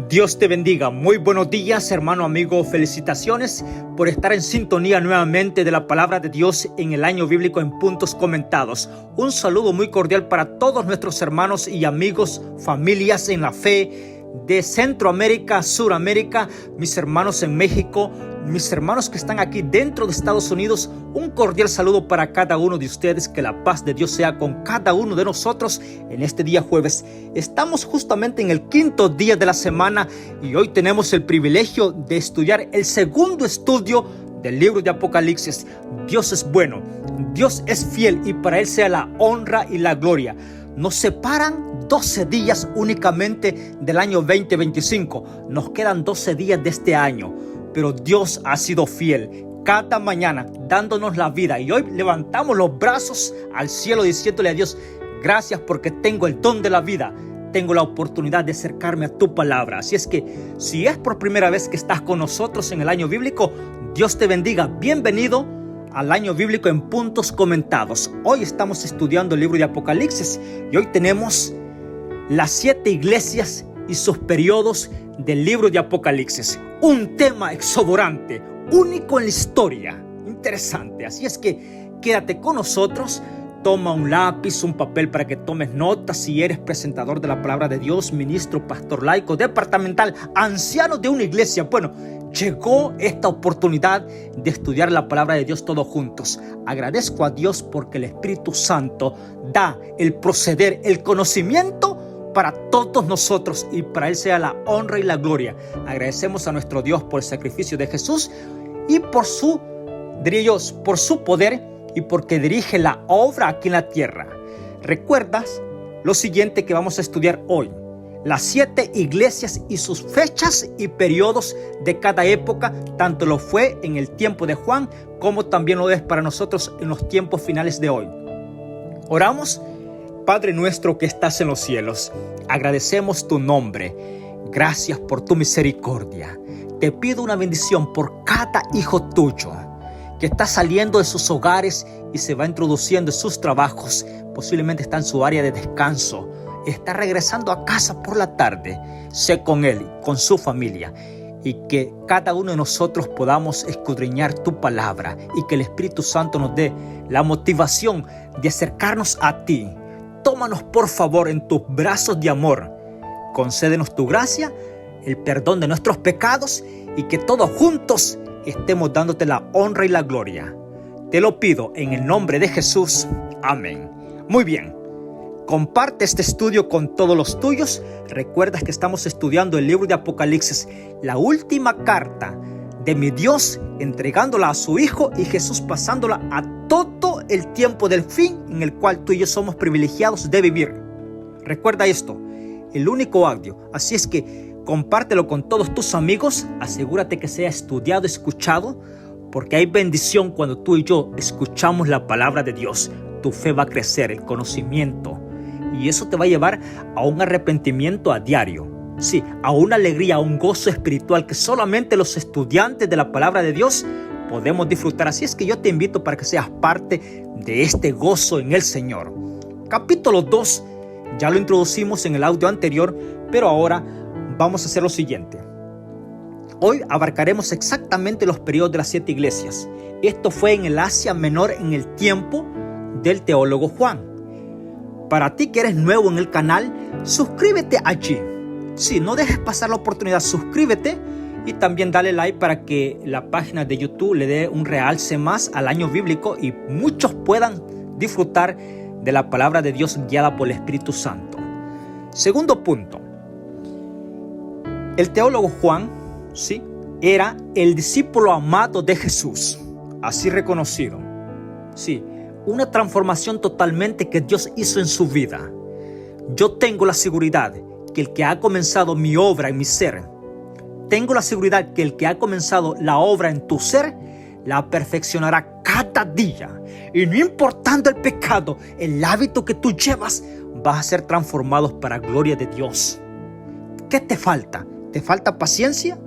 Dios te bendiga. Muy buenos días, hermano, amigo. Felicitaciones por estar en sintonía nuevamente de la palabra de Dios en el año bíblico en puntos comentados. Un saludo muy cordial para todos nuestros hermanos y amigos, familias en la fe de Centroamérica, Suramérica, mis hermanos en México, mis hermanos que están aquí dentro de Estados Unidos. Un cordial saludo para cada uno de ustedes. Que la paz de Dios sea con cada uno de nosotros en este día jueves. Estamos justamente en el quinto día de la semana y hoy tenemos el privilegio de estudiar el segundo estudio del libro de Apocalipsis. Dios es bueno, Dios es fiel y para Él sea la honra y la gloria. Nos separan 12 días únicamente del año 2025. Nos quedan 12 días de este año, pero Dios ha sido fiel cada mañana dándonos la vida. Y hoy levantamos los brazos al cielo diciéndole a Dios: gracias porque tengo el don de la vida. Tengo la oportunidad de acercarme a tu palabra. Así es que si es por primera vez que estás con nosotros en el año bíblico, Dios te bendiga. Bienvenido al año bíblico en puntos comentados. Hoy estamos estudiando el libro de Apocalipsis y hoy tenemos las 7 iglesias y sus periodos del libro de Apocalipsis. Un tema exuberante, único en la historia, interesante. Así es que quédate con nosotros. Toma un lápiz, un papel para que tomes notas. Si eres presentador de la palabra de Dios, ministro, pastor laico, departamental, anciano de una iglesia, bueno, llegó esta oportunidad de estudiar la palabra de Dios todos juntos. Agradezco a Dios porque el Espíritu Santo da el proceder, el conocimiento para todos nosotros y para Él sea la honra y la gloria. Agradecemos a nuestro Dios por el sacrificio de Jesús y por su poder y porque dirige la obra aquí en la tierra. ¿Recuerdas lo siguiente que vamos a estudiar hoy? Las 7 iglesias y sus fechas y periodos de cada época, tanto lo fue en el tiempo de Juan como también lo es para nosotros en los tiempos finales de hoy. Oramos. Padre nuestro que estás en los cielos, agradecemos tu nombre. Gracias por tu misericordia. Te pido una bendición por cada hijo tuyo que está saliendo de sus hogares y se va introduciendo en sus trabajos. Posiblemente está en su área de descanso. Está regresando a casa por la tarde. Sé con él, con su familia. Y que cada uno de nosotros podamos escudriñar tu palabra. Y que el Espíritu Santo nos dé la motivación de acercarnos a ti. Tómanos por favor en tus brazos de amor. Concédenos tu gracia, el perdón de nuestros pecados. Y que todos juntos estemos dándote la honra y la gloria. Te lo pido en el nombre de Jesús. Amén. Muy bien. Comparte este estudio con todos los tuyos. Recuerda que estamos estudiando el libro de Apocalipsis, la última carta de mi Dios, entregándola a su Hijo y Jesús pasándola a todo el tiempo del fin en el cual tú y yo somos privilegiados de vivir. Recuerda esto, el único audio. Así es que compártelo con todos tus amigos. Asegúrate que sea estudiado, escuchado, porque hay bendición cuando tú y yo escuchamos la palabra de Dios. Tu fe va a crecer, el conocimiento. Y eso te va a llevar a un arrepentimiento a diario. Sí, a una alegría, a un gozo espiritual que solamente los estudiantes de la palabra de Dios podemos disfrutar. Así es que yo te invito para que seas parte de este gozo en el Señor. Capítulo 2, ya lo introducimos en el audio anterior, pero ahora vamos a hacer lo siguiente. Hoy abarcaremos exactamente los periodos de las 7 iglesias. Esto fue en el Asia Menor en el tiempo del teólogo Juan. Para ti que eres nuevo en el canal, suscríbete allí. Sí, no dejes pasar la oportunidad, suscríbete y también dale like para que la página de YouTube le dé un realce más al año bíblico y muchos puedan disfrutar de la palabra de Dios guiada por el Espíritu Santo. Segundo punto. El teólogo Juan, sí, era el discípulo amado de Jesús, así reconocido. Sí, una transformación totalmente que Dios hizo en su vida. Yo tengo la seguridad que el que ha comenzado mi obra en mi ser, tengo la seguridad que el que ha comenzado la obra en tu ser, la perfeccionará cada día. Y no importando el pecado, el hábito que tú llevas, vas a ser transformados para gloria de Dios. ¿Qué te falta? ¿Te falta paciencia?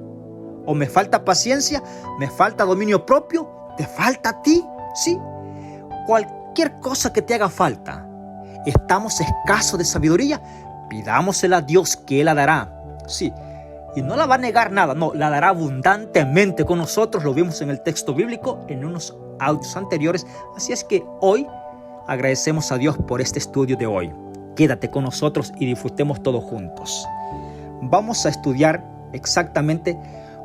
¿O me falta paciencia? ¿Me falta dominio propio? ¿Te falta a ti? Sí. Cualquier cosa que te haga falta. ¿Estamos escasos de sabiduría? Pidámosela a Dios que Él la dará. Sí, y no la va a negar nada, no, la dará abundantemente con nosotros. Lo vimos en el texto bíblico en unos audios anteriores. Así es que hoy agradecemos a Dios por este estudio de hoy. Quédate con nosotros y disfrutemos todos juntos. Vamos a estudiar exactamente,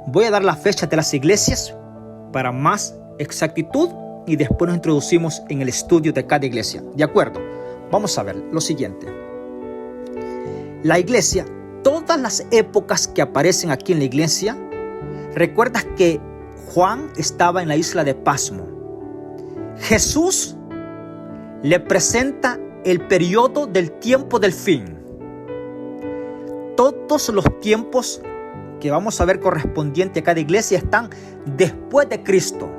voy a dar la fecha de las iglesias para más exactitud y después nos introducimos en el estudio de cada iglesia. ¿De acuerdo? Vamos a ver lo siguiente. La iglesia, todas las épocas que aparecen aquí en la iglesia, recuerdas que Juan estaba en la isla de Pasmo. Jesús le presenta el periodo del tiempo del fin. Todos los tiempos que vamos a ver correspondiente a cada iglesia están después de Cristo.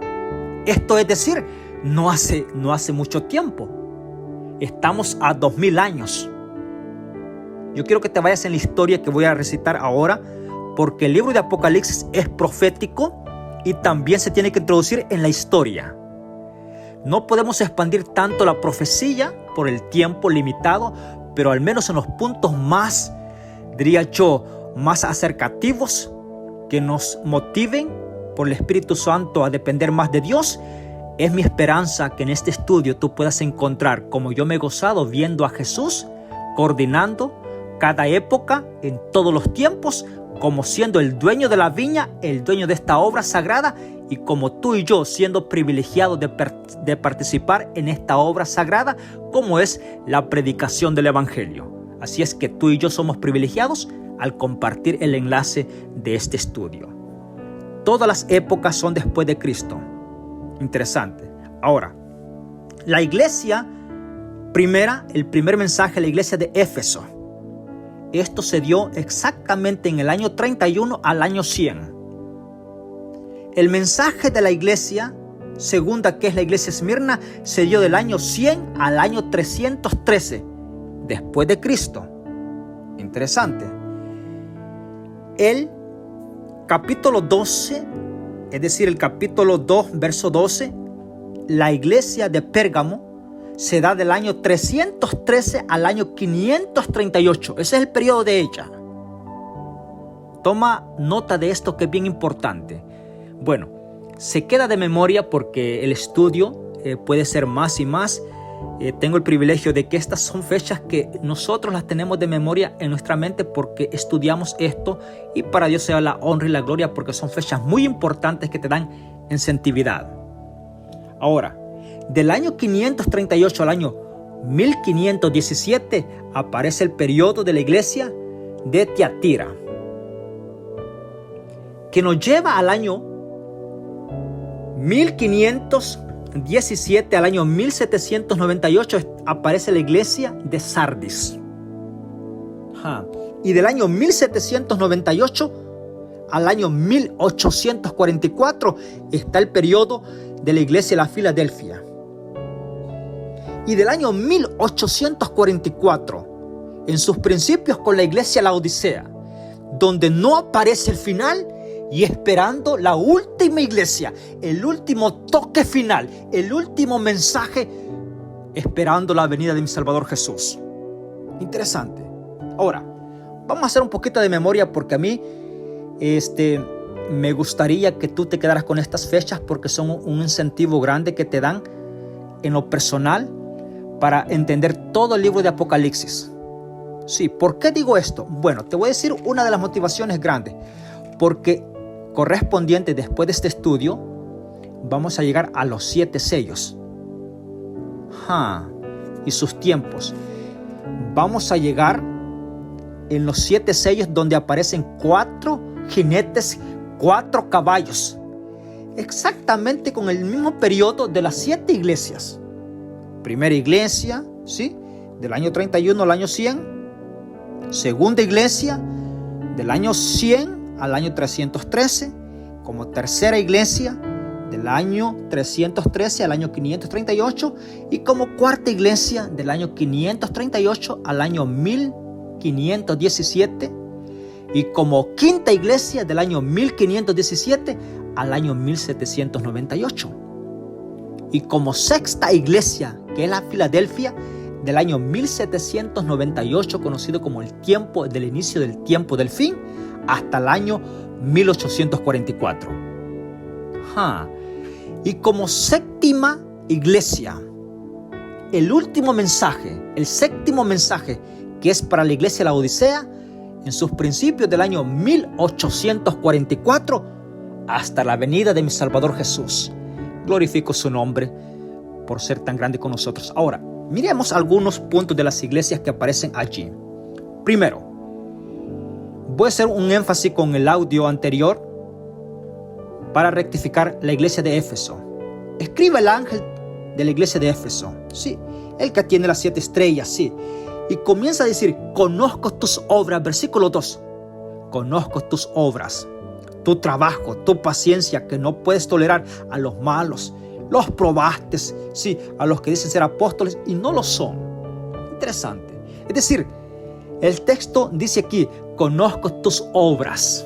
Esto es decir, no hace mucho tiempo. Estamos a 2000 años. Yo quiero que te vayas en la historia que voy a recitar ahora, porque el libro de Apocalipsis es profético y también se tiene que introducir en la historia. No podemos expandir tanto la profecía por el tiempo limitado, pero al menos en los puntos más, diría yo, más acercativos, que nos motiven por el Espíritu Santo a depender más de Dios. Es mi esperanza que en este estudio tú puedas encontrar, como yo me he gozado viendo a Jesús coordinando cada época en todos los tiempos, como siendo el dueño de la viña, el dueño de esta obra sagrada, y como tú y yo siendo privilegiados de participar en esta obra sagrada, como es la predicación del Evangelio. Así es que tú y yo somos privilegiados al compartir el enlace de este estudio. Todas las épocas son después de Cristo. Interesante. Ahora, la iglesia primera, el primer mensaje a la iglesia de Éfeso. Esto se dio exactamente en el año 31 al año 100. El mensaje de la iglesia segunda, que es la iglesia Esmirna, se dio del año 100 al año 313 después de Cristo. Interesante. El capítulo 12, es decir, el capítulo 2, verso 12, la iglesia de Pérgamo se da del año 313 al año 538. Ese es el periodo de ella. Toma nota de esto que es bien importante. Bueno, se queda de memoria porque el estudio puede ser más y más. Tengo el privilegio de que estas son fechas que nosotros las tenemos de memoria en nuestra mente porque estudiamos esto, y para Dios sea la honra y la gloria porque son fechas muy importantes que te dan incentividad. Ahora, del año 538 al año 1517 aparece el periodo de la iglesia de Tiatira, que nos lleva al año 1517 al año 1798 aparece la iglesia de Sardis. Y del año 1798 al año 1844 está el periodo de la iglesia de la Filadelfia. Y del año 1844, en sus principios, con la iglesia La Odisea, donde no aparece el final, y esperando la última iglesia, el último toque final, el último mensaje, esperando la venida de mi Salvador Jesús. Interesante. Ahora, vamos a hacer un poquito de memoria porque a mí me gustaría que tú te quedaras con estas fechas porque son un incentivo grande que te dan en lo personal para entender todo el libro de Apocalipsis. Sí, ¿por qué digo esto? Bueno, te voy a decir una de las motivaciones grandes. Porque correspondiente después de este estudio, vamos a llegar a los 7 sellos. Y sus tiempos. Vamos a llegar en los 7 sellos donde aparecen 4 jinetes, 4 caballos. Exactamente con el mismo periodo de las 7 iglesias. Primera iglesia, ¿sí? Del año 31 al año 100. Segunda iglesia, del año 100 al año 313. Como tercera iglesia, del año 313 al año 538. Y como cuarta iglesia, del año 538 al año 1517. Y como quinta iglesia, del año 1517 al año 1798. Y como sexta iglesia, que es la Filadelfia, del año 1798, conocido como el tiempo del inicio del tiempo del fin, hasta el año 1844. Y como séptima iglesia, el último mensaje, el séptimo mensaje, que es para la iglesia de la Odisea, en sus principios del año 1844, hasta la venida de mi Salvador Jesús. Glorifico su nombre por ser tan grande con nosotros. Ahora, miremos algunos puntos de las iglesias que aparecen allí. Primero, voy a hacer un énfasis con el audio anterior para rectificar la iglesia de Éfeso. Escribe el ángel de la iglesia de Éfeso, sí, el que tiene las 7 estrellas, sí, y comienza a decir: conozco tus obras, versículo 2, conozco tus obras, tu trabajo, tu paciencia, que no puedes tolerar a los malos, los probaste, sí, a los que dicen ser apóstoles y no lo son. Interesante. Es decir, el texto dice aquí: conozco tus obras.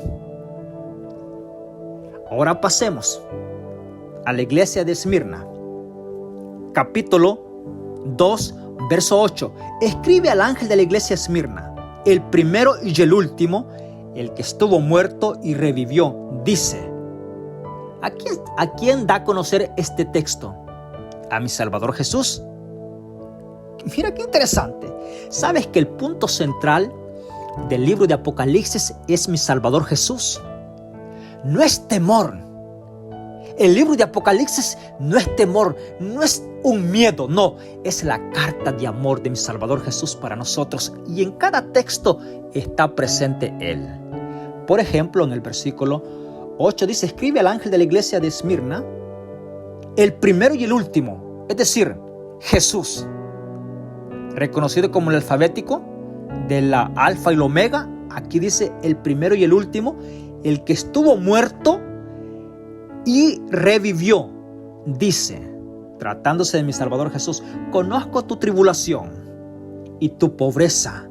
Ahora pasemos a la iglesia de Esmirna, capítulo 2, verso 8. Escribe al ángel de la iglesia de Esmirna, el primero y el último, el que estuvo muerto y revivió, dice. ¿A quién da a conocer este texto? ¿A mi Salvador Jesús? Mira qué interesante. ¿Sabes que el punto central del libro de Apocalipsis es mi Salvador Jesús? No es temor. El libro de Apocalipsis no es temor, no es un miedo, no, es la carta de amor de mi Salvador Jesús para nosotros, y en cada texto está presente Él. Por ejemplo, en el versículo 8 dice: escribe al ángel de la iglesia de Esmirna, el primero y el último, es decir, Jesús, reconocido como el alfabético de la alfa y la omega. Aquí dice el primero y el último, el que estuvo muerto y revivió, dice, tratándose de mi Salvador Jesús: conozco tu tribulación y tu pobreza,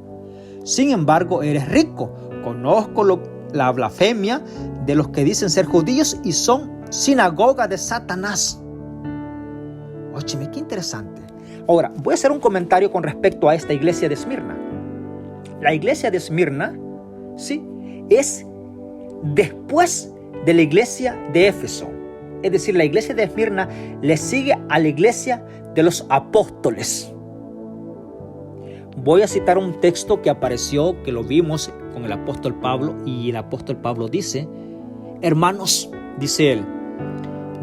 sin embargo eres rico. Conozco la blasfemia de los que dicen ser judíos y son sinagoga de Satanás. Óyeme, qué interesante. Ahora, voy a hacer un comentario con respecto a esta iglesia de Esmirna. La iglesia de Esmirna, sí, es después de la iglesia de Éfeso. Es decir, la iglesia de Esmirna le sigue a la iglesia de los apóstoles. Voy a citar un texto que apareció, que lo vimos con el apóstol Pablo, y el apóstol Pablo dice: hermanos, dice él,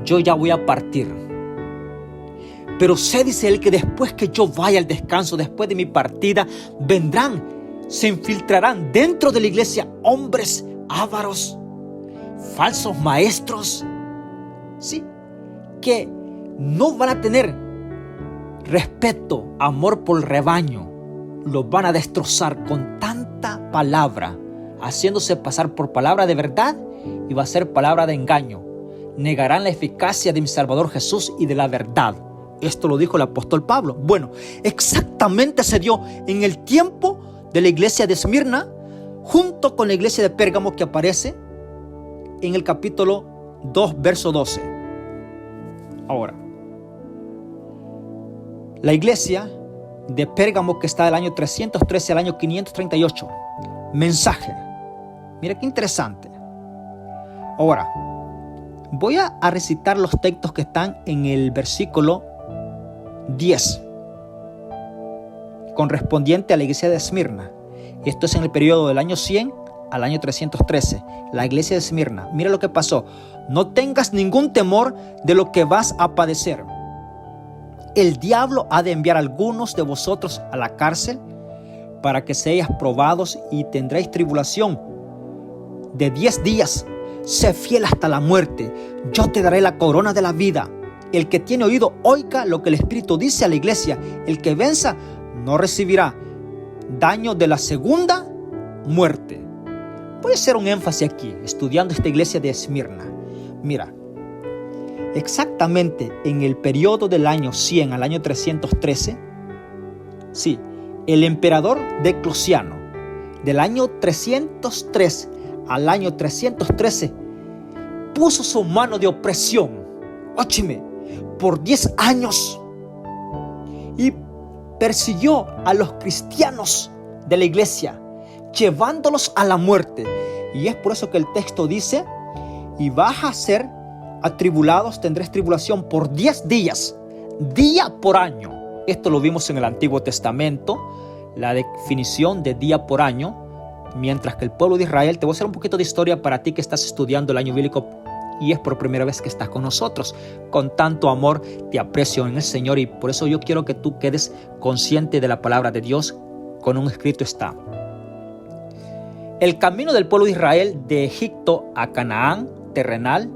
yo ya voy a partir, pero sé, dice él, que después que yo vaya al descanso, después de mi partida, vendrán, se infiltrarán dentro de la iglesia hombres ávaros, falsos maestros, sí, que no van a tener respeto, amor por el rebaño. Los van a destrozar con tanta palabra, haciéndose pasar por palabra de verdad, y va a ser palabra de engaño. Negarán la eficacia de mi Salvador Jesús y de la verdad. Esto lo dijo el apóstol Pablo. Bueno, exactamente se dio en el tiempo de la iglesia de Esmirna, junto con la iglesia de Pérgamo, que aparece en el capítulo 2, verso 12. Ahora, la iglesia de Pérgamo, que está del año 313 al año 538. Mensaje. Mira qué interesante. Ahora, voy a recitar los textos que están en el versículo 10, correspondiente a la iglesia de Esmirna. Esto es en el periodo del año 100 al año 313. La iglesia de Esmirna. Mira lo que pasó. No tengas ningún temor de lo que vas a padecer. El diablo ha de enviar a algunos de vosotros a la cárcel para que seáis probados, y tendréis tribulación de 10 días. Sé fiel hasta la muerte. Yo te daré la corona de la vida. El que tiene oído, oiga lo que el Espíritu dice a la iglesia. El que venza no recibirá daño de la segunda muerte. Voy a hacer un énfasis aquí, estudiando esta iglesia de Esmirna. Mira, exactamente en el periodo del año 100 al año 313, sí, el emperador Diocleciano, del año 303 al año 313, puso su mano de opresión, ócheme, por 10 años, y persiguió a los cristianos de la iglesia, llevándolos a la muerte. Y es por eso que el texto dice, y vas a ser atribulados, tendréis tribulación por 10 días, día por año. Esto lo vimos en el Antiguo Testamento, la definición de día por año, mientras que el pueblo de Israel, te voy a hacer un poquito de historia para ti que estás estudiando el año bíblico y es por primera vez que estás con nosotros. Con tanto amor te aprecio en el Señor y por eso yo quiero que tú quedes consciente de la palabra de Dios. Con un escrito está: el camino del pueblo de Israel de Egipto a Canaán terrenal,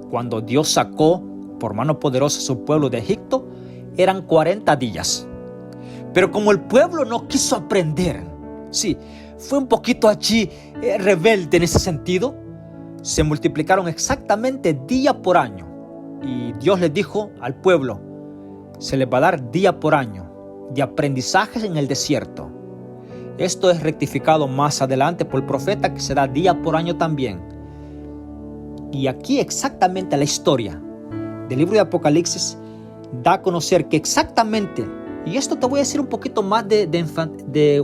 cuando Dios sacó por mano poderosa a su pueblo de Egipto, eran 40 días. Pero como el pueblo no quiso aprender, sí, fue un poquito allí rebelde en ese sentido, se multiplicaron exactamente día por año. Y Dios les dijo al pueblo, se les va a dar día por año de aprendizajes en el desierto. Esto es rectificado más adelante por el profeta, que se da día por año también. Y aquí exactamente la historia del libro de Apocalipsis da a conocer que exactamente, y esto te voy a decir un poquito más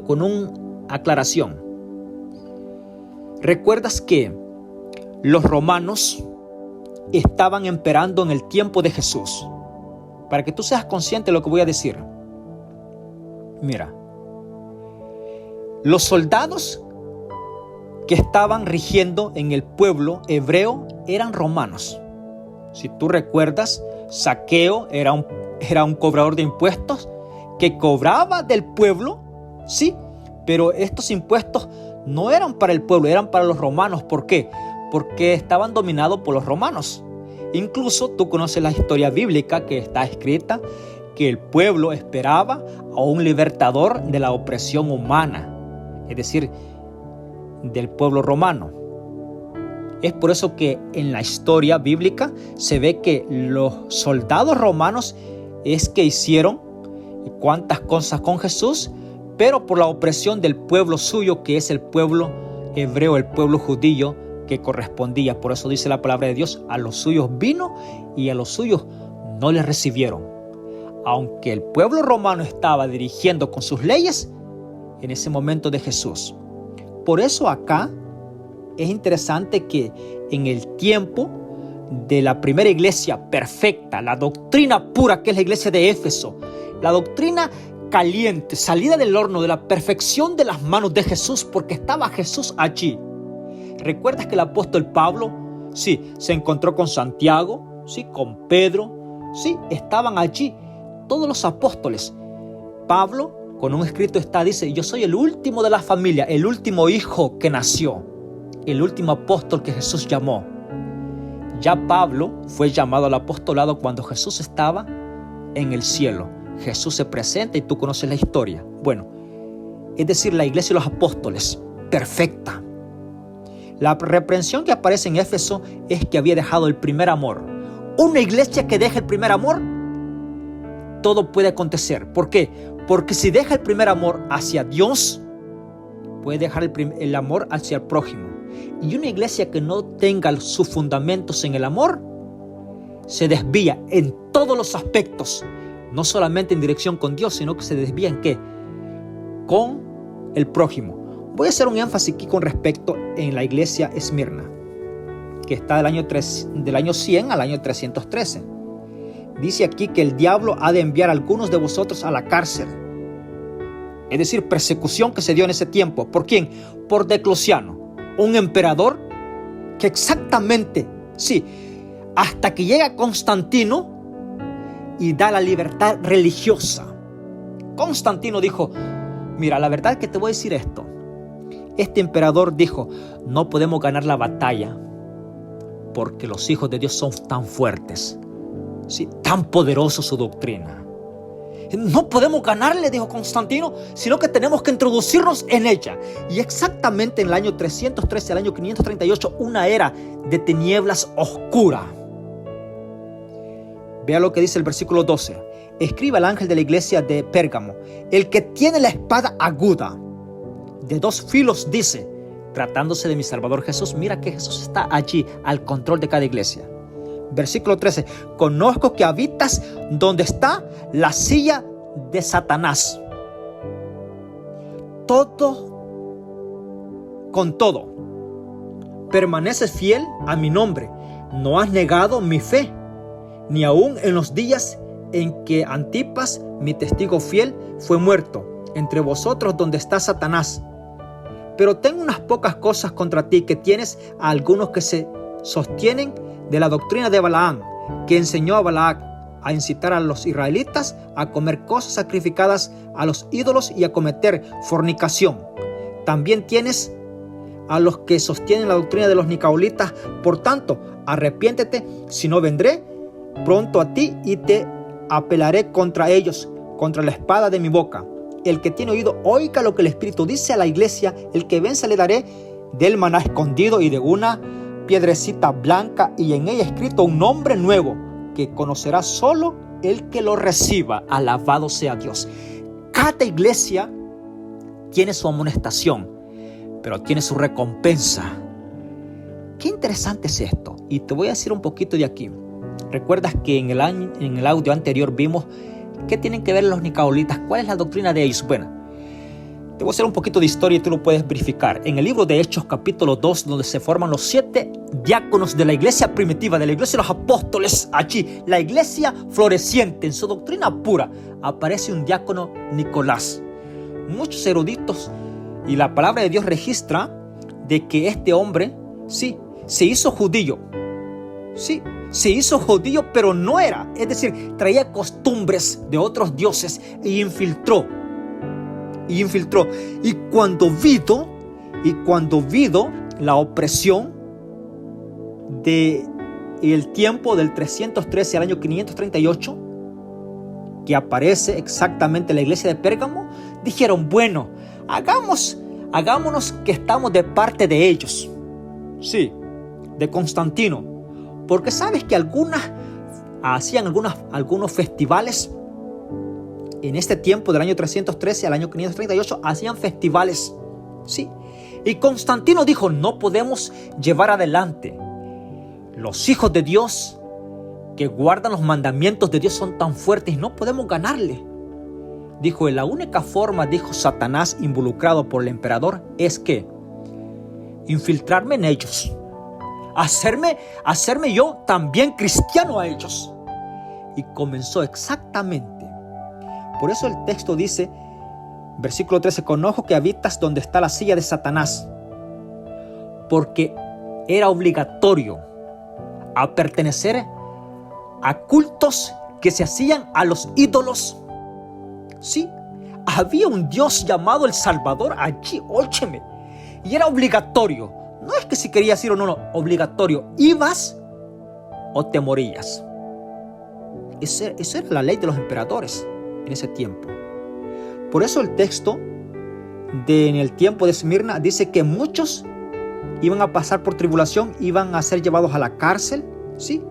con una aclaración. ¿Recuerdas que los romanos estaban imperando en el tiempo de Jesús? Para que tú seas consciente de lo que voy a decir. Mira, los soldados que estaban rigiendo en el pueblo hebreo eran romanos. Si tú recuerdas, Zaqueo era un cobrador de impuestos que cobraba del pueblo, sí, pero estos impuestos no eran para el pueblo, eran para los romanos. ¿Por qué? Porque estaban dominados por los romanos. Incluso tú conoces la historia bíblica que está escrita, que el pueblo esperaba a un libertador de la opresión humana, es decir, del pueblo romano. Es por eso que en la historia bíblica se ve que los soldados romanos es que hicieron cuantas cosas con Jesús, pero por la opresión del pueblo suyo, que es el pueblo hebreo, el pueblo judío que correspondía. Por eso dice la palabra de Dios, a los suyos vino y a los suyos no les recibieron. Aunque el pueblo romano estaba dirigiendo con sus leyes en ese momento de Jesús. Por eso acá es interesante que en el tiempo de la primera iglesia perfecta, la doctrina pura que es la iglesia de Éfeso, la doctrina caliente, salida del horno de la perfección de las manos de Jesús, porque estaba Jesús allí. ¿Recuerdas que el apóstol Pablo, sí, se encontró con Santiago, sí, con Pedro, sí, estaban allí todos los apóstoles? Pablo, con un escrito está, dice, yo soy el último de la familia, el último hijo que nació, el último apóstol que Jesús llamó. Ya Pablo fue llamado al apostolado cuando Jesús estaba en el cielo. Jesús se presenta y tú conoces la historia. Bueno, es decir, la iglesia de los apóstoles, perfecta. La reprensión que aparece en Éfeso es que había dejado el primer amor. Una iglesia que deja el primer amor, todo puede acontecer. ¿Por qué? Porque si deja el primer amor hacia Dios, puede dejar el amor hacia el prójimo. Y una iglesia que no tenga sus fundamentos en el amor, se desvía en todos los aspectos. No solamente en dirección con Dios, sino que se desvía ¿en qué? Con el prójimo. Voy a hacer un énfasis aquí con respecto en la iglesia Esmirna, que está del año 100 al año 313. Dice aquí que el diablo ha de enviar a algunos de vosotros a la cárcel. Es decir, persecución que se dio en ese tiempo. ¿Por quién? Por Diocleciano, un emperador que exactamente, sí, hasta que llega Constantino y da la libertad religiosa. Constantino dijo, mira, la verdad es que te voy a decir esto. Este emperador dijo, no podemos ganar la batalla porque los hijos de Dios son tan fuertes, ¿sí? Tan poderosa su doctrina. No podemos ganarle, dijo Constantino, sino que tenemos que introducirnos en ella. Y exactamente en el año 313 al año 538, una era de tinieblas oscura. Vea lo que dice el versículo 12. Escribe al ángel de la iglesia de Pérgamo, el que tiene la espada aguda de 2 filos dice, tratándose de mi Salvador Jesús. Mira que Jesús está allí al control de cada iglesia. Versículo 13. Conozco que habitas donde está la silla de Satanás. Con todo, permaneces fiel a mi nombre. No has negado mi fe, ni aun en los días en que Antipas, mi testigo fiel, fue muerto, entre vosotros donde está Satanás. Pero tengo unas pocas cosas contra ti, que tienes a algunos que se sostienen de la doctrina de Balaam, que enseñó a Balac a incitar a los israelitas a comer cosas sacrificadas a los ídolos y a cometer fornicación. También tienes a los que sostienen la doctrina de los nicolaítas. Por tanto, arrepiéntete, si no vendré pronto a ti y te apelaré contra ellos, contra la espada de mi boca. El que tiene oído, oiga lo que el Espíritu dice a la iglesia. El que vence le daré del maná escondido y de una piedrecita blanca, y en ella escrito un nombre nuevo que conocerá solo el que lo reciba. Alabado sea Dios. Cada iglesia tiene su amonestación, pero tiene su recompensa. Qué interesante es esto. Y te voy a decir un poquito de aquí. ¿Recuerdas que en el audio anterior vimos qué tienen que ver los nicolaítas? ¿Cuál es la doctrina de ellos? Bueno, te voy a hacer un poquito de historia y tú lo puedes verificar. En el libro de Hechos capítulo 2, donde se forman los 7 diáconos de la iglesia primitiva, de la iglesia de los apóstoles, allí, la iglesia floreciente en su doctrina pura, aparece un diácono Nicolás. Muchos eruditos y la palabra de Dios registra de que este hombre, sí, se hizo judío. Sí, se hizo judío, pero no era. Es decir, traía costumbres de otros dioses y infiltró. Y cuando vino la opresión del tiempo del 313 al año 538, que aparece exactamente en la iglesia de Pérgamo, dijeron, bueno, hagámonos que estamos de parte de ellos. Sí, de Constantino. Porque sabes que hacían algunos festivales. En este tiempo del año 313 al año 538 hacían festivales. Sí. Y Constantino dijo, no podemos llevar adelante. Los hijos de Dios que guardan los mandamientos de Dios son tan fuertes y no podemos ganarle. Dijo, la única forma, dijo Satanás, involucrado por el emperador, es que infiltrarme en ellos. Hacerme yo también cristiano a ellos. Y comenzó exactamente. Por eso el texto dice, versículo 13, con ojo que habitas donde está la silla de Satanás. Porque era obligatorio a pertenecer a cultos que se hacían a los ídolos. Sí, había un Dios llamado el Salvador allí, óyeme. Y era obligatorio. No es que si querías ir o no, obligatorio. Ibas o te morías. Esa era la ley de los emperadores en ese tiempo. Por eso el texto en el tiempo de Esmirna dice que muchos iban a pasar por tribulación, iban a ser llevados a la cárcel. ¿Sí?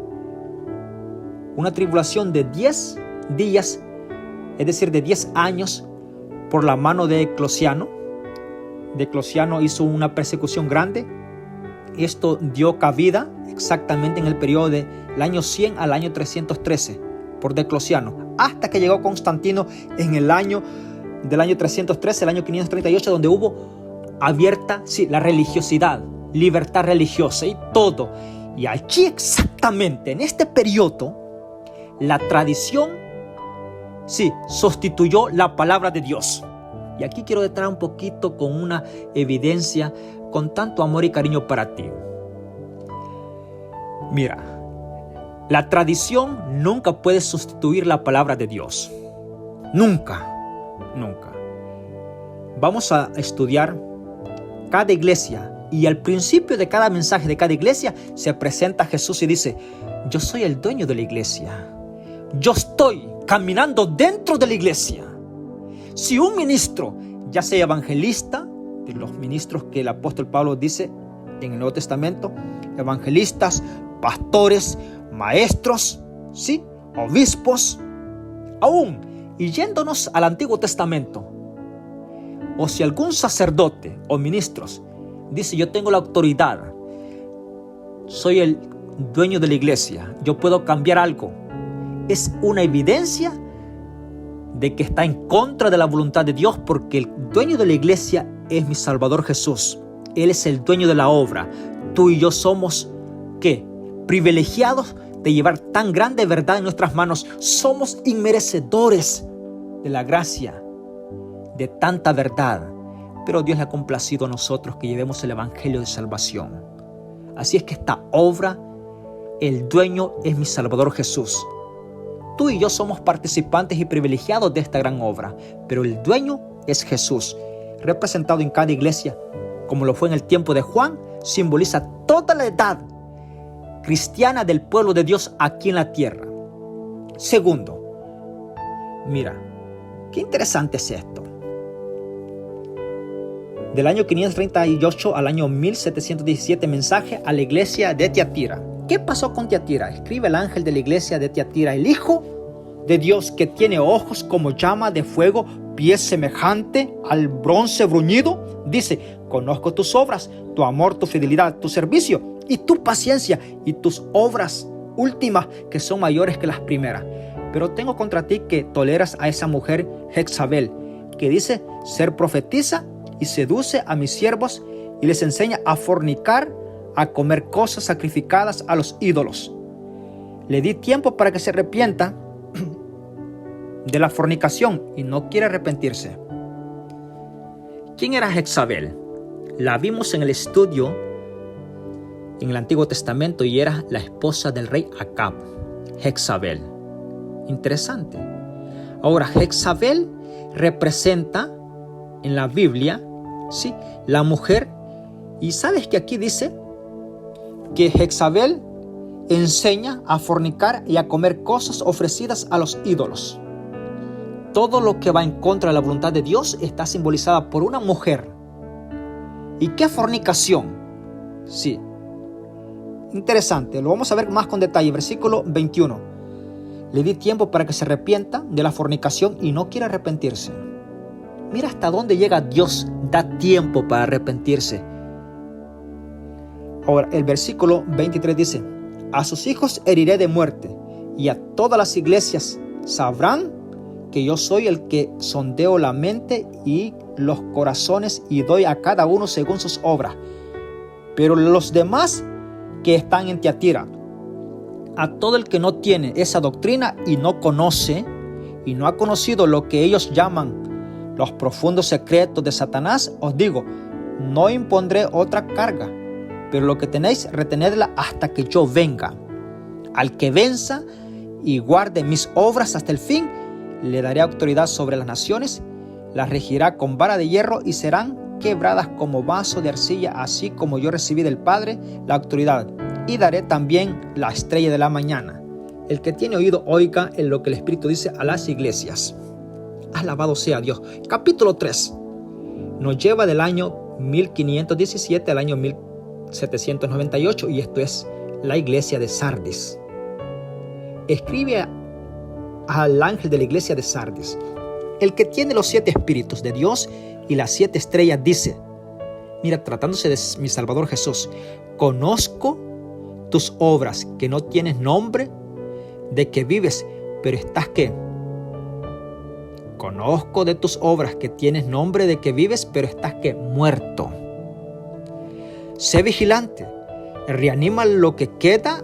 Una tribulación de 10 días, es decir, de 10 años, por la mano de Eclosiano. Eclosiano hizo una persecución grande. Esto dio cabida exactamente en el periodo del año 100 al año 313 por Eclosiano, hasta que llegó Constantino en el año 313, el año 538, donde hubo abierta, sí, la religiosidad, libertad religiosa y todo. Y allí exactamente, en este periodo, la tradición, sí, sustituyó la palabra de Dios. Y aquí quiero detrás un poquito con una evidencia con tanto amor y cariño para ti. Mira, la tradición nunca puede sustituir la palabra de Dios. Nunca. Vamos a estudiar cada iglesia y al principio de cada mensaje de cada iglesia se presenta Jesús y dice, yo soy el dueño de la iglesia. Yo estoy caminando dentro de la iglesia. Si un ministro, ya sea evangelista, de los ministros que el apóstol Pablo dice en el Nuevo Testamento, evangelistas, pastores, maestros, ¿sí? Obispos, aún, y yéndonos al Antiguo Testamento, o si algún sacerdote o ministros dice, yo tengo la autoridad, soy el dueño de la iglesia, yo puedo cambiar algo, es una evidencia de que está en contra de la voluntad de Dios, porque el dueño de la iglesia es mi Salvador Jesús. Él es el dueño de la obra. tú y yo somos, ¿qué? Privilegiados de llevar tan grande verdad en nuestras manos. Somos inmerecedores de la gracia, de tanta verdad. Pero Dios le ha complacido a nosotros que llevemos el evangelio de salvación. Así es que esta obra, el dueño es mi Salvador Jesús. Tú y yo somos participantes y privilegiados de esta gran obra, pero el dueño es Jesús, representado en cada iglesia, como lo fue en el tiempo de Juan. Simboliza toda la edad cristiana del pueblo de Dios aquí en la tierra. Segundo, mira, qué interesante es esto. Del año 538 al año 1717, mensaje a la iglesia de Tiatira. ¿Qué pasó con Tiatira? Escribe el ángel de la iglesia de Tiatira: el Hijo de Dios, que tiene ojos como llama de fuego, pies semejante al bronce bruñido, dice: conozco tus obras, tu amor, tu fidelidad, tu servicio y tu paciencia y tus obras últimas, que son mayores que las primeras. Pero tengo contra ti que toleras a esa mujer Jezabel, que dice ser profetisa y seduce a mis siervos y les enseña a fornicar, a comer cosas sacrificadas a los ídolos. Le di tiempo para que se arrepienta de la fornicación y no quiere arrepentirse. ¿Quién era Jezabel? La vimos en el estudio en el Antiguo Testamento y era la esposa del rey Acab. Jezabel. Interesante. Ahora, Jezabel representa en la Biblia, sí, la mujer. Y sabes que aquí dice que Jezabel enseña a fornicar y a comer cosas ofrecidas a los ídolos. Todo lo que va en contra de la voluntad de Dios está simbolizada por una mujer. ¿Y qué fornicación? Sí. Interesante, lo vamos a ver más con detalle. Versículo 21. Le di tiempo para que se arrepienta de la fornicación y no quiere arrepentirse. Mira hasta dónde llega Dios, da tiempo para arrepentirse. Ahora, el versículo 23 dice: a sus hijos heriré de muerte, y a todas las iglesias sabrán que yo soy el que sondeo la mente y los corazones y doy a cada uno según sus obras. Pero los demás que están en Tiatira, a todo el que no tiene esa doctrina y no conoce y no ha conocido lo que ellos llaman los profundos secretos de Satanás, os digo, no impondré otra carga, pero lo que tenéis, retenedla hasta que yo venga. Al que venza y guarde mis obras hasta el fin, le daré autoridad sobre las naciones, las regirá con vara de hierro y serán quebradas como vaso de arcilla, así como yo recibí del Padre la autoridad. Y daré también la estrella de la mañana. El que tiene oído, oiga en lo que el Espíritu dice a las iglesias. Alabado sea Dios. Capítulo 3 nos lleva del año 1517 al año 1798, y esto es la iglesia de Sardis. Escribe al ángel de la iglesia de Sardis: el que tiene los 7 espíritus de Dios y las 7 estrellas dice, mira, tratándose de mi Salvador Jesús, conozco tus obras, que no tienes nombre, de que vives, pero estás ¿qué? Conozco de tus obras que tienes nombre de que vives, pero estás ¿qué? Muerto. Sé vigilante, reanima lo que queda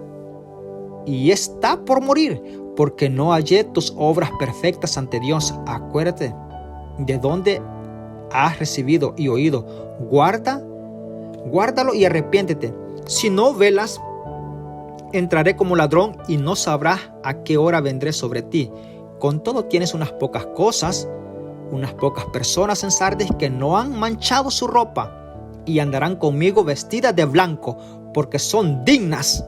y está por morir, porque no hallé tus obras perfectas ante Dios. Acuérdate de dónde has recibido y oído. Guárdalo y arrepiéntete. Si no velas, entraré como ladrón y no sabrás a qué hora vendré sobre ti. Con todo tienes unas pocas cosas, unas pocas personas en Sardis que no han manchado su ropa y andarán conmigo vestidas de blanco, porque son dignas.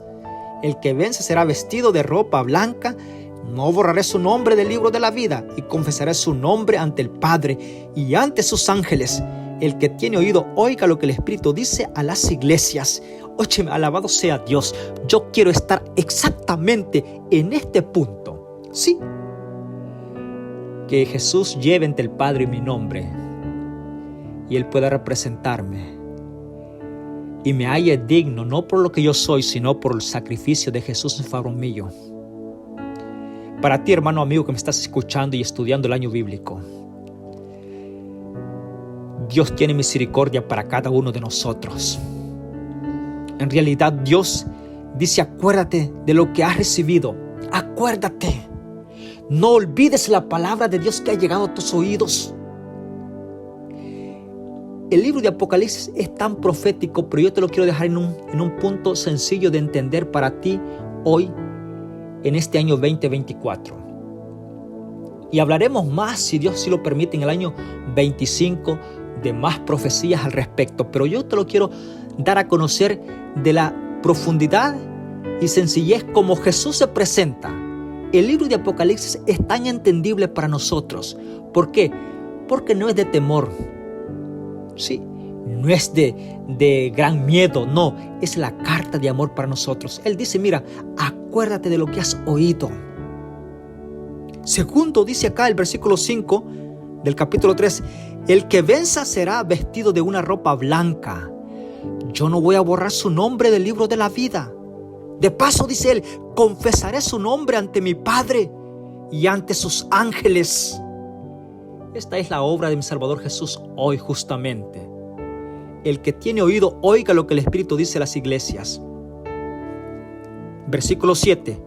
El que vence será vestido de ropa blanca. No borraré su nombre del libro de la vida y confesaré su nombre ante el Padre y ante sus ángeles. El que tiene oído, oiga lo que el Espíritu dice a las iglesias. Óyeme, alabado sea Dios. Yo quiero estar exactamente en este punto. Sí. Que Jesús lleve ante el Padre mi nombre y Él pueda representarme y me halle digno, no por lo que yo soy, sino por el sacrificio de Jesús en favor mío. Para ti, hermano amigo que me estás escuchando y estudiando el año bíblico, Dios tiene misericordia para cada uno de nosotros. En realidad Dios dice: acuérdate de lo que has recibido. Acuérdate. No olvides la palabra de Dios que ha llegado a tus oídos. El libro de Apocalipsis es tan profético, pero yo te lo quiero dejar en un punto sencillo de entender para ti hoy, en este año 2024. Y hablaremos más, si Dios sí lo permite, en el año 25 de más profecías al respecto. Pero yo te lo quiero dar a conocer de la profundidad y sencillez como Jesús se presenta. El libro de Apocalipsis es tan entendible para nosotros. ¿Por qué? Porque no es de temor. Sí, no es de gran miedo, no, es la carta de amor para nosotros. Él dice: mira, acuérdate de lo que has oído. Segundo, dice acá el versículo 5 del capítulo 3, el que venza será vestido de una ropa blanca. Yo no voy a borrar su nombre del libro de la vida. De paso, dice él, confesaré su nombre ante mi Padre y ante sus ángeles. Esta es la obra de mi Salvador Jesús hoy justamente. El que tiene oído, oiga lo que el Espíritu dice a las iglesias. Versículo 7.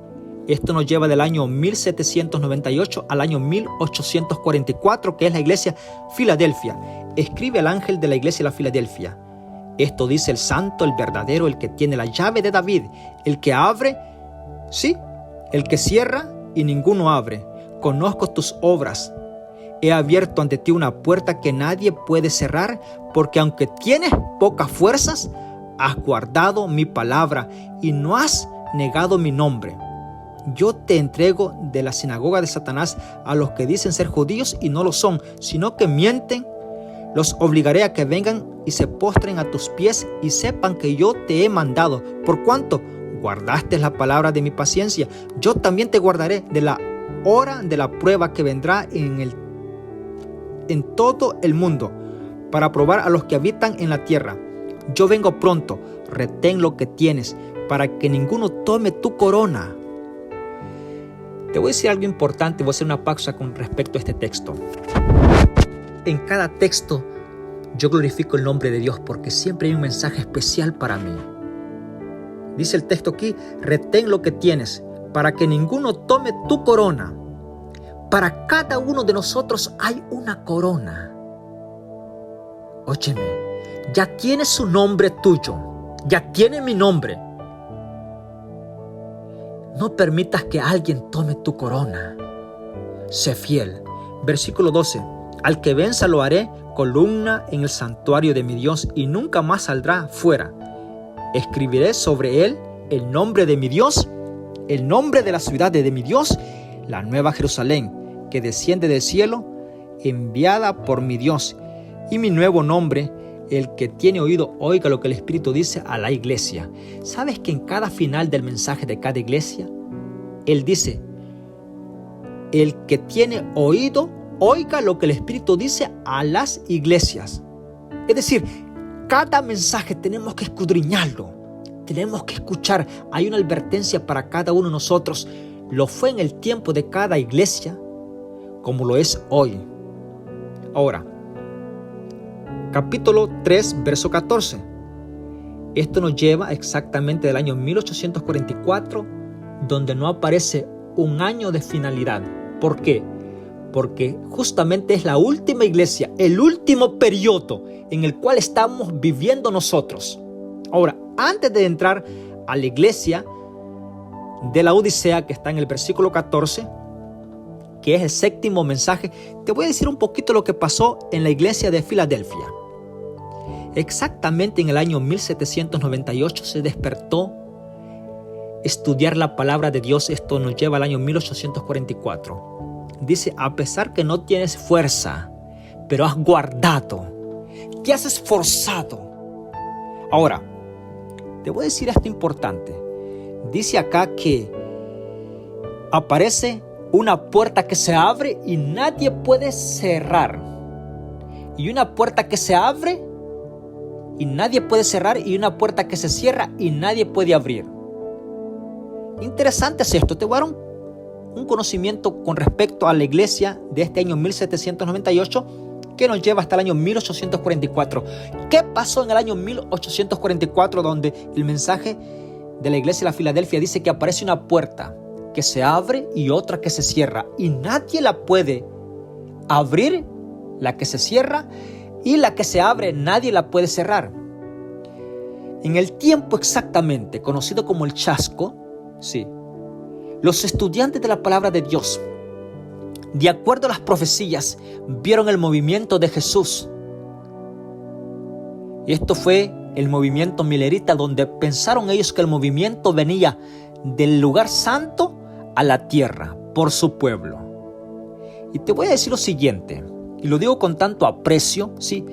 Esto nos lleva del año 1798 al año 1844, que es la iglesia Filadelfia. Escribe al ángel de la iglesia de la Filadelfia. Esto dice el santo, el verdadero, el que tiene la llave de David, el que abre, sí, el que cierra y ninguno abre. Conozco tus obras. He abierto ante ti una puerta que nadie puede cerrar, porque aunque tienes pocas fuerzas, has guardado mi palabra y no has negado mi nombre. Yo te entrego de la sinagoga de Satanás a los que dicen ser judíos y no lo son, sino que mienten. Los obligaré a que vengan y se postren a tus pies y sepan que yo te he mandado. Por cuanto guardaste la palabra de mi paciencia, yo también te guardaré de la hora de la prueba que vendrá en todo el mundo, para probar a los que habitan en la tierra. Yo vengo pronto, retén lo que tienes, para que ninguno tome tu corona. Te voy a decir algo importante, voy a hacer una pausa con respecto a este texto. En cada texto yo glorifico el nombre de Dios porque siempre hay un mensaje especial para mí. Dice el texto aquí: retén lo que tienes, para que ninguno tome tu corona. Para cada uno de nosotros hay una corona. Óyeme, ya tiene su nombre tuyo, ya tiene mi nombre. No permitas que alguien tome tu corona. Sé fiel. Versículo 12. Al que venza lo haré columna en el santuario de mi Dios y nunca más saldrá fuera. Escribiré sobre él el nombre de mi Dios, el nombre de la ciudad de mi Dios, la nueva Jerusalén, que desciende del cielo, enviada por mi Dios, y mi nuevo nombre. El que tiene oído, oiga lo que el Espíritu dice a la iglesia. ¿Sabes que en cada final del mensaje de cada iglesia, Él dice: el que tiene oído, oiga lo que el Espíritu dice a las iglesias? Es decir, cada mensaje tenemos que escudriñarlo, tenemos que escuchar. Hay una advertencia para cada uno de nosotros. Lo fue en el tiempo de cada iglesia, como lo es hoy. Ahora, capítulo 3, verso 14. Esto nos lleva exactamente del año 1844, donde no aparece un año de finalidad. ¿Por qué? Porque justamente es la última iglesia, el último periodo en el cual estamos viviendo nosotros. Ahora, antes de entrar a la iglesia de la Odisea, que está en el versículo 14, que es el séptimo mensaje, te voy a decir un poquito lo que pasó en la iglesia de Filadelfia. Exactamente en el año 1798 se despertó estudiar la palabra de Dios. Esto nos lleva al año 1844. Dice: a pesar que no tienes fuerza, pero has guardado, te has esforzado. Ahora, te voy a decir esto importante. Dice acá que aparece una puerta que se abre y nadie puede cerrar. Y una puerta que se abre y nadie puede cerrar, y una puerta que se cierra y nadie puede abrir. Interesante es esto. Te voy a dar un conocimiento con respecto a la iglesia de este año 1798, que nos lleva hasta el año 1844. ¿Qué pasó en el año 1844 donde el mensaje de la iglesia de la Filadelfia dice que aparece una puerta que se abre y otra que se cierra y nadie la puede abrir, la que se cierra, y la que se abre nadie la puede cerrar? En el tiempo exactamente conocido como el chasco, sí, los estudiantes de la palabra de Dios, de acuerdo a las profecías, vieron el movimiento de Jesús. Y esto fue el movimiento milerita, donde pensaron ellos que el movimiento venía del lugar santo a la tierra por su pueblo. Y te voy a decir lo siguiente, y lo digo con tanto aprecio, ¿sí?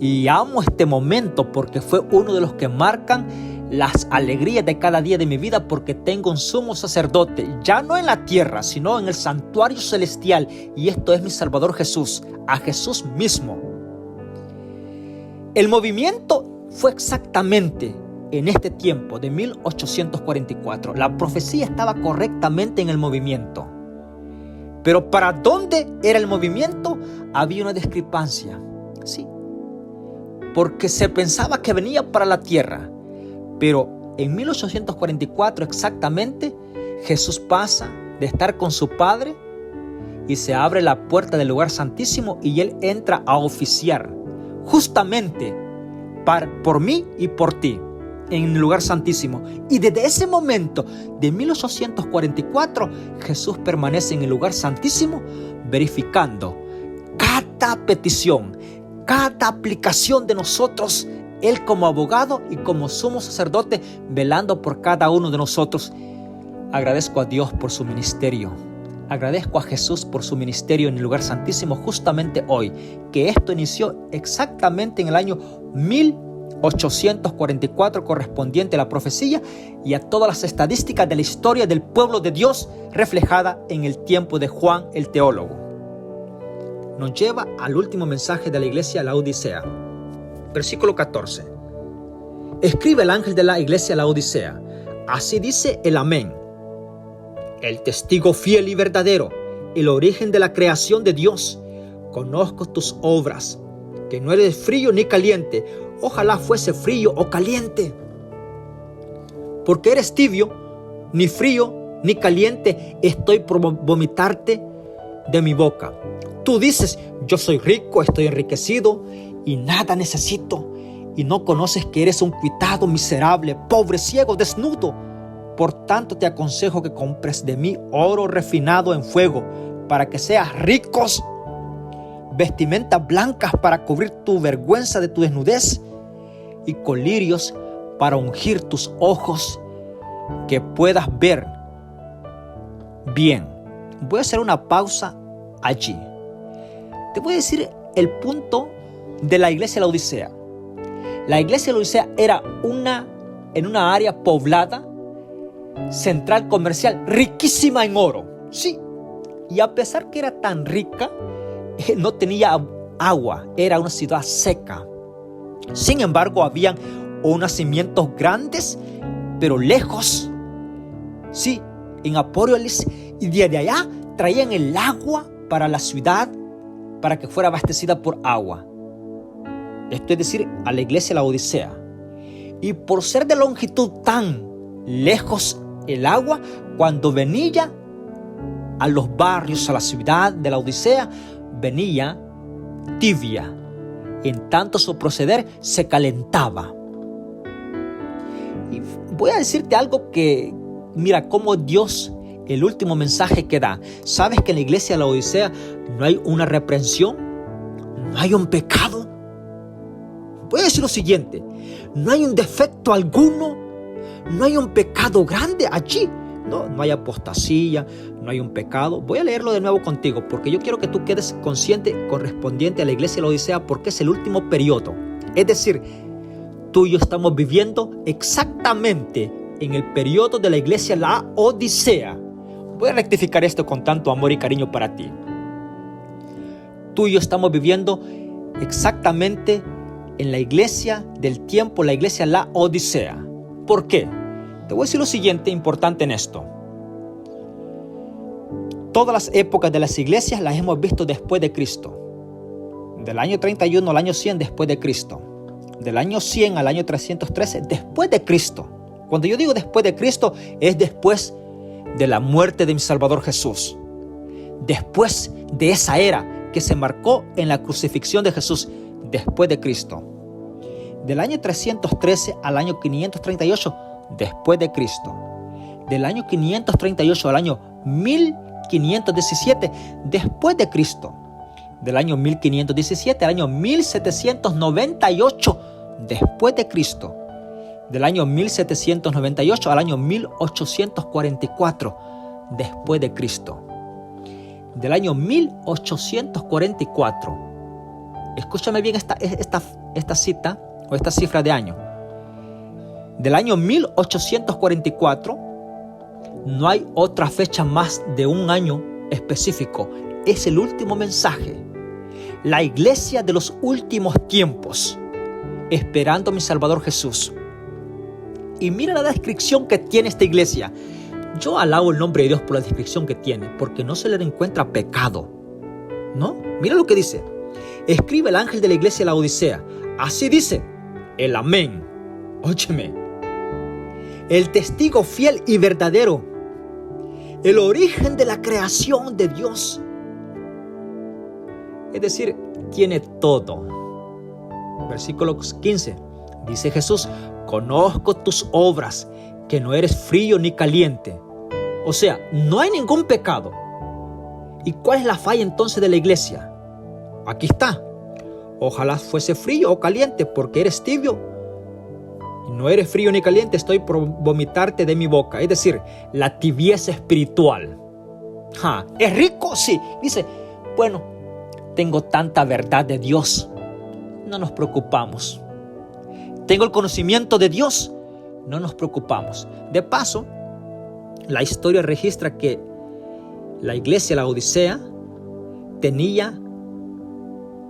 Y amo este momento porque fue uno de los que marcan las alegrías de cada día de mi vida, porque tengo un sumo sacerdote, ya no en la tierra, sino en el santuario celestial, y esto es mi Salvador Jesús, a Jesús mismo. El movimiento fue exactamente en este tiempo de 1844. La profecía estaba correctamente en el movimiento. Pero ¿para dónde era el movimiento? Había una discrepancia, sí, porque se pensaba que venía para la tierra. Pero en 1844 exactamente, Jesús pasa de estar con su Padre y se abre la puerta del lugar santísimo y Él entra a oficiar justamente por mí y por ti en el lugar santísimo. Y desde ese momento de 1844, Jesús permanece en el lugar santísimo verificando cada petición, cada aplicación de nosotros. Él como abogado y como sumo sacerdote velando por cada uno de nosotros. Agradezco a Dios por su ministerio. Agradezco a Jesús por su ministerio en el lugar santísimo justamente hoy, que esto inició exactamente en el año 1844 correspondiente a la profecía y a todas las estadísticas de la historia del pueblo de Dios reflejada en el tiempo de Juan el teólogo. Nos lleva al último mensaje de la iglesia a la Odisea. Versículo 14. Escribe el ángel de la iglesia a la Odisea. Así dice el Amén, el testigo fiel y verdadero, el origen de la creación de Dios. Conozco tus obras, que no eres frío ni caliente. Ojalá fuese frío o caliente. Porque eres tibio, ni frío ni caliente, estoy por vomitarte de mi boca. Tú dices, yo soy rico, estoy enriquecido y nada necesito, y no conoces que eres un cuitado, miserable, pobre, ciego, desnudo. Por tanto te aconsejo que compres de mí oro refinado en fuego, para que seas ricos, vestimentas blancas para cubrir tu vergüenza de tu desnudez, y colirios para ungir tus ojos, que puedas ver bien. Voy a hacer una pausa allí. Te voy a decir el punto de la iglesia de la Odisea. La iglesia de la Odisea era en una área poblada, central comercial, riquísima en oro. Sí, y a pesar que era tan rica, no tenía agua, era una ciudad seca. Sin embargo, habían unos cimientos grandes, pero lejos. Sí, en Aporíolis, y desde allá traían el agua para la ciudad, para que fuera abastecida por agua. Esto es decir, a la iglesia de la Odisea. Y por ser de longitud tan lejos el agua, cuando venía a los barrios, a la ciudad de la Odisea, venía tibia. En tanto su proceder se calentaba. Y voy a decirte algo que, mira cómo Dios, el último mensaje que da. ¿Sabes que en la iglesia de la Odisea no hay una reprensión? ¿No hay un pecado? Voy a decir lo siguiente. No hay un defecto alguno. No hay un pecado grande allí. No hay apostasía, no hay un pecado. Voy a leerlo de nuevo contigo porque yo quiero que tú quedes consciente correspondiente a la iglesia de la Odisea, porque es el último periodo. Es decir, tú y yo estamos viviendo exactamente en el periodo de la iglesia de la Odisea. Voy a rectificar esto con tanto amor y cariño para ti. Tú y yo estamos viviendo exactamente en la iglesia del tiempo, la iglesia de la Odisea. ¿Por qué? Te voy a decir lo siguiente importante en esto. Todas las épocas de las iglesias las hemos visto después de Cristo. Del año 31 al año 100 después de Cristo. Del año 100 al año 313 después de Cristo. Cuando yo digo después de Cristo, es después de la muerte de mi Salvador Jesús. Después de esa era que se marcó en la crucifixión de Jesús, después de Cristo. Del año 313 al año 538 después de Cristo. Del año 538 al año 1517 después de Cristo. Del año 1517 al año 1798 después de Cristo. Del año 1798 al año 1844 después de Cristo. Del año 1844. Escúchame bien esta cita o esta cifra de año. Del año 1844 no hay otra fecha más de un año específico. Es el último mensaje. La iglesia de los últimos tiempos, esperando a mi Salvador Jesús. Y mira la descripción que tiene esta iglesia. Yo alabo el nombre de Dios por la descripción que tiene, porque no se le encuentra pecado, ¿no? Mira lo que dice. Escribe el ángel de la iglesia de la Odisea. Así dice el amén. Óyeme. El testigo fiel y verdadero. El origen de la creación de Dios. Es decir, tiene todo. Versículo 15. Dice Jesús, conozco tus obras, que no eres frío ni caliente. O sea, no hay ningún pecado. ¿Y cuál es la falla entonces de la iglesia? Aquí está. Ojalá fuese frío o caliente, porque eres tibio. Y no eres frío ni caliente, estoy por vomitarte de mi boca. Es decir, la tibieza espiritual. ¿Es rico? Sí. Dice, bueno, tengo tanta verdad de Dios. No nos preocupamos. Tengo el conocimiento de Dios. No nos preocupamos. De paso, la historia registra que la iglesia, la Odisea, tenía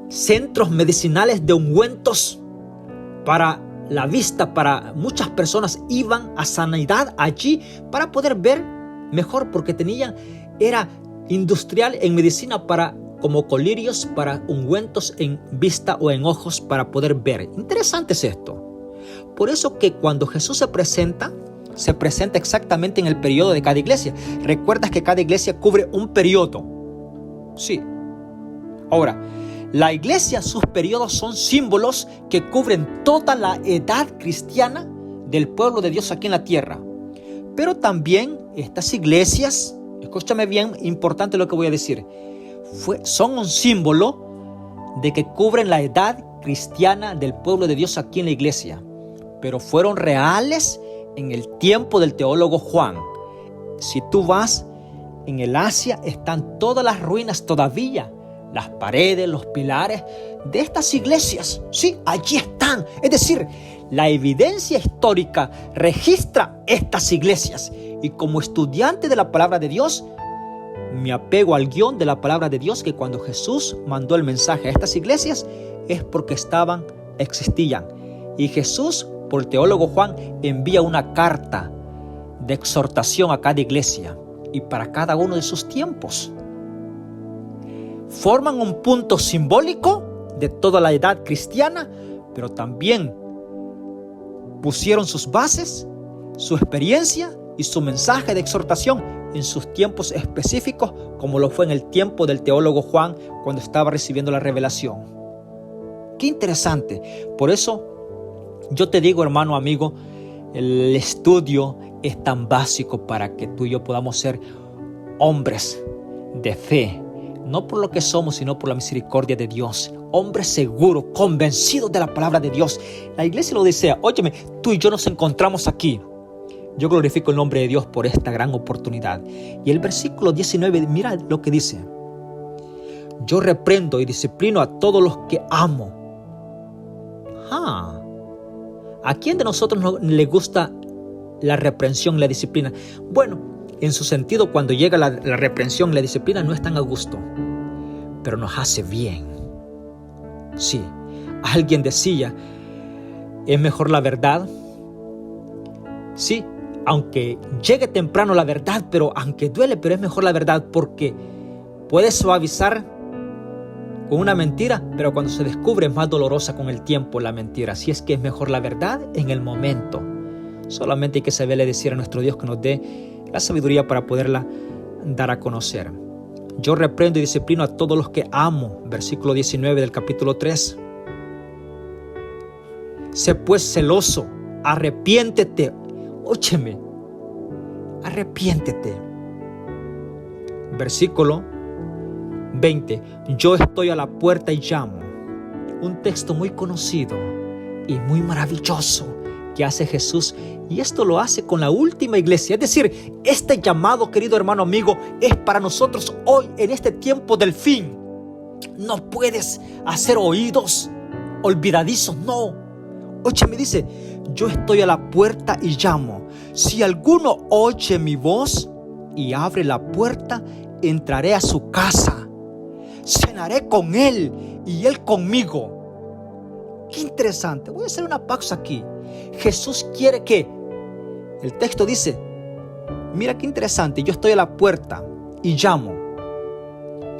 centros medicinales de ungüentos para la vista. Para muchas personas iban a sanidad allí para poder ver mejor, porque era industrial en medicina como colirios, para ungüentos en vista o en ojos para poder ver. Interesante es esto. Por eso que cuando Jesús se presenta exactamente en el periodo de cada iglesia. ¿Recuerdas que cada iglesia cubre un periodo? Sí. Ahora, la iglesia, sus periodos son símbolos que cubren toda la edad cristiana del pueblo de Dios aquí en la tierra. Pero también estas iglesias, escúchame bien, importante lo que voy a decir, son un símbolo de que cubren la edad cristiana del pueblo de Dios aquí en la iglesia. Pero fueron reales en el tiempo del teólogo Juan. Si tú vas en el Asia, están todas las ruinas todavía, las paredes, los pilares de estas iglesias. Sí, allí están. Es decir, la evidencia histórica registra estas iglesias. Y como estudiante de la palabra de Dios, me apego al guión de la palabra de Dios, que cuando Jesús mandó el mensaje a estas iglesias es porque existían. Y Jesús, por el teólogo Juan, envía una carta de exhortación a cada iglesia y para cada uno de sus tiempos. Forman un punto simbólico de toda la edad cristiana, pero también pusieron sus bases, su experiencia y su mensaje de exhortación en sus tiempos específicos, como lo fue en el tiempo del teólogo Juan cuando estaba recibiendo la revelación. Qué interesante. Por eso yo te digo, hermano, amigo, el estudio es tan básico para que tú y yo podamos ser hombres de fe, no por lo que somos, sino por la misericordia de Dios. Hombres seguros, convencidos de la palabra de Dios. La iglesia lo dice, óyeme, tú y yo nos encontramos aquí. Yo glorifico el nombre de Dios por esta gran oportunidad. Y el versículo 19, mira lo que dice. Yo reprendo y disciplino a todos los que amo. ¿A quién de nosotros no le gusta la reprensión, la disciplina? Bueno, en su sentido, cuando llega la reprensión, la disciplina no es tan a gusto, pero nos hace bien. Sí, alguien decía, ¿es mejor la verdad? Sí, aunque llegue temprano la verdad, pero aunque duele, pero es mejor la verdad porque puede suavizar con una mentira, pero cuando se descubre es más dolorosa con el tiempo la mentira. Así es que es mejor la verdad en el momento. Solamente hay que saberle decir a nuestro Dios que nos dé la sabiduría para poderla dar a conocer. Yo reprendo y disciplino a todos los que amo. Versículo 19 del capítulo 3. Sé pues celoso, arrepiéntete. Óyeme, arrepiéntete. Versículo 20. Yo estoy a la puerta y llamo. Un texto muy conocido y muy maravilloso que hace Jesús, y esto lo hace con la última iglesia. Es decir, este llamado, querido hermano amigo, es para nosotros hoy en este tiempo del fin. No puedes hacer oídos olvidadizos, no. Oye, me dice, yo estoy a la puerta y llamo. Si alguno oye mi voz y abre la puerta, entraré a su casa. Cenaré con él y él conmigo. Qué interesante. Voy a hacer una pausa aquí. Jesús quiere que, el texto dice, mira qué interesante, yo estoy a la puerta y llamo.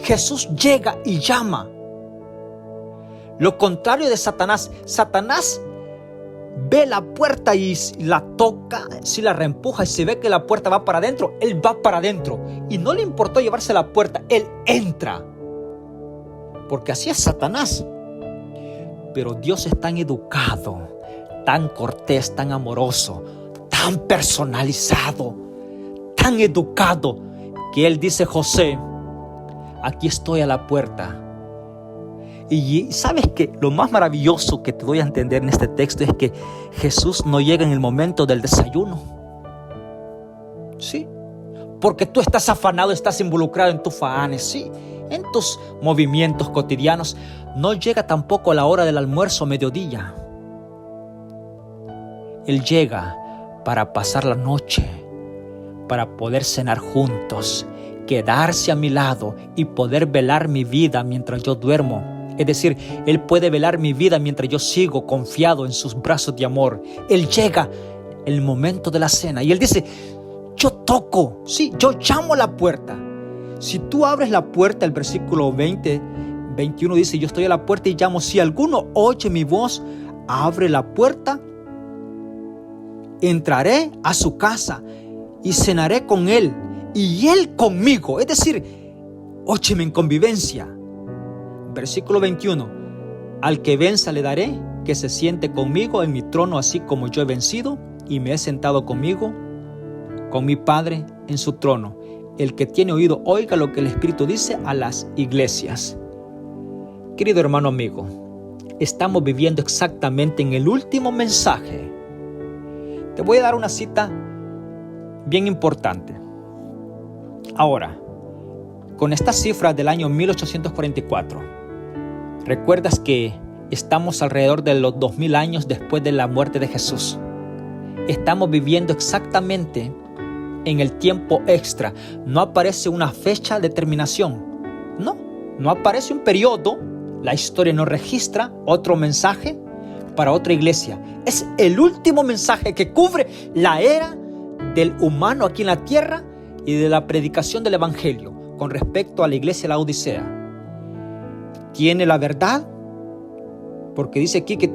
Jesús llega y llama. Lo contrario de Satanás. Satanás ve la puerta y la toca, si la reempuja y se ve que la puerta va para adentro, él va para adentro. Y no le importó llevarse la puerta, él entra. Porque así es Satanás. Pero Dios es tan educado, tan cortés, tan amoroso, tan personalizado, tan educado, que Él dice, José, aquí estoy a la puerta. Y sabes que lo más maravilloso que te doy a entender en este texto es que Jesús no llega en el momento del desayuno. Sí, porque tú estás afanado, estás involucrado en tus fanes, sí, en tus movimientos cotidianos. No llega tampoco a la hora del almuerzo, mediodía. Él llega para pasar la noche, para poder cenar juntos, quedarse a mi lado y poder velar mi vida mientras yo duermo. Es decir, Él puede velar mi vida mientras yo sigo confiado en sus brazos de amor. Él llega el momento de la cena y Él dice, yo toco, sí, yo llamo a la puerta. Si tú abres la puerta, el versículo 21 dice, yo estoy a la puerta y llamo. Si alguno oye mi voz, abre la puerta, entraré a su casa y cenaré con él y él conmigo. Es decir, óyeme en convivencia. Versículo 21. Al que venza le daré que se siente conmigo en mi trono, así como yo he vencido y me he sentado conmigo, con mi Padre en su trono. El que tiene oído, oiga lo que el Espíritu dice a las iglesias. Querido hermano amigo, estamos viviendo exactamente en el último mensaje. Te voy a dar una cita bien importante. Ahora, con esta cifra del año 1844, recuerdas que estamos alrededor de los 2000 años después de la muerte de Jesús. Estamos viviendo exactamente en el tiempo extra. No aparece una fecha de terminación. No aparece un periodo. La historia no registra otro mensaje para otra iglesia. Es el último mensaje que cubre la era del humano aquí en la tierra y de la predicación del evangelio con respecto a la iglesia de la Odisea. Tiene la verdad, porque dice aquí que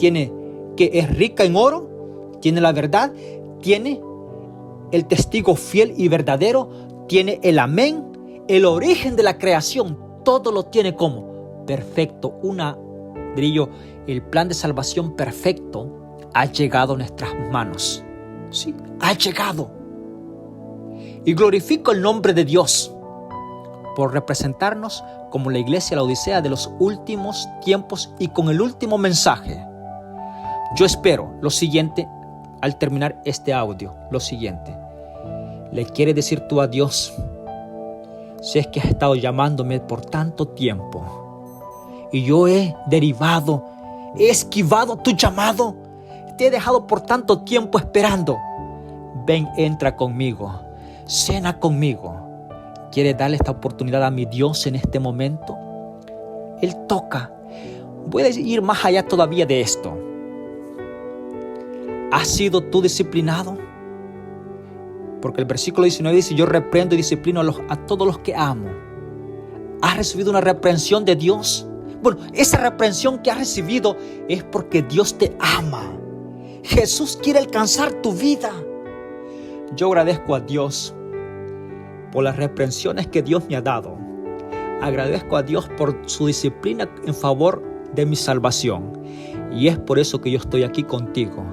es rica en oro, tiene la verdad, tiene el testigo fiel y verdadero, tiene el amén, el origen de la creación, todo lo tiene como perfecto. El plan de salvación perfecto ha llegado a nuestras manos. Sí, ha llegado. Y glorifico el nombre de Dios por representarnos como la iglesia de la Odisea de los últimos tiempos y con el último mensaje. Yo espero lo siguiente al terminar este audio, lo siguiente. ¿Le quieres decir tú a Dios? Si es que has estado llamándome por tanto tiempo y yo he esquivado tu llamado, te he dejado por tanto tiempo esperando. Ven, entra conmigo, cena conmigo. ¿Quieres darle esta oportunidad a mi Dios en este momento? Él toca. Voy a ir más allá todavía de esto. ¿Has sido tú disciplinado? Porque el versículo 19 dice, yo reprendo y disciplino a todos los que amo. ¿Has recibido una reprensión de Dios? Bueno, esa reprensión que has recibido es porque Dios te ama. Jesús quiere alcanzar tu vida. Yo agradezco a Dios por las reprensiones que Dios me ha dado. Agradezco a Dios por su disciplina en favor de mi salvación. Y es por eso que yo estoy aquí contigo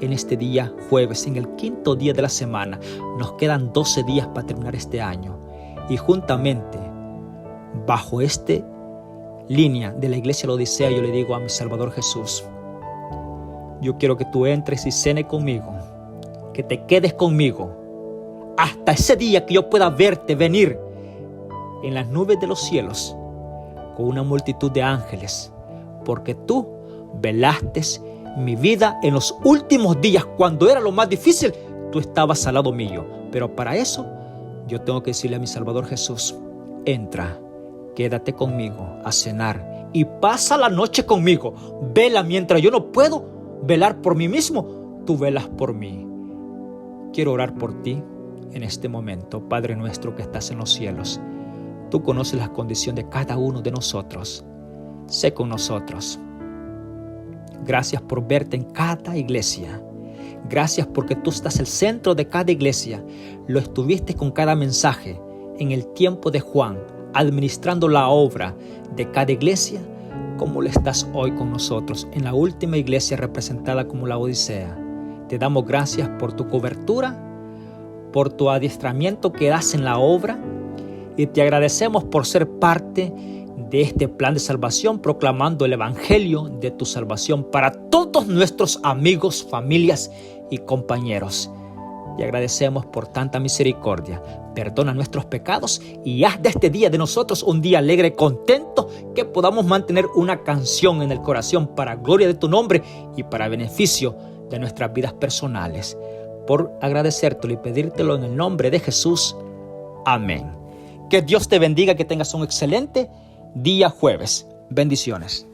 en este día jueves, en el 5º día de la semana. Nos quedan 12 días para terminar este año. Y juntamente, bajo esta línea de la Iglesia La Odisea, yo le digo a mi Salvador Jesús: yo quiero que tú entres y cenes conmigo, que te quedes conmigo hasta ese día que yo pueda verte venir en las nubes de los cielos con una multitud de ángeles, porque tú velaste mi vida en los últimos días. Cuando era lo más difícil, tú estabas al lado mío. Pero para eso yo tengo que decirle a mi Salvador Jesús: entra, quédate conmigo a cenar y pasa la noche conmigo. Vela mientras yo no puedo velar por mí mismo, tú velas por mí. Quiero orar por ti en este momento. Padre nuestro que estás en los cielos, tú conoces las condiciones de cada uno de nosotros. Sé con nosotros. Gracias por verte en cada iglesia. Gracias porque tú estás el centro de cada iglesia. Lo estuviste con cada mensaje en el tiempo de Juan, administrando la obra de cada iglesia, como lo estás hoy con nosotros en la última iglesia representada como la Odisea. Te damos gracias por tu cobertura, por tu adiestramiento que das en la obra, y te agradecemos por ser parte de este plan de salvación, proclamando el evangelio de tu salvación para todos nuestros amigos, familias y compañeros. Y agradecemos por tanta misericordia. Perdona nuestros pecados y haz de este día de nosotros un día alegre, contento, que podamos mantener una canción en el corazón para gloria de tu nombre y para beneficio de nuestras vidas personales. Por agradecértelo y pedírtelo en el nombre de Jesús. Amén. Que Dios te bendiga, que tengas un excelente día jueves. Bendiciones.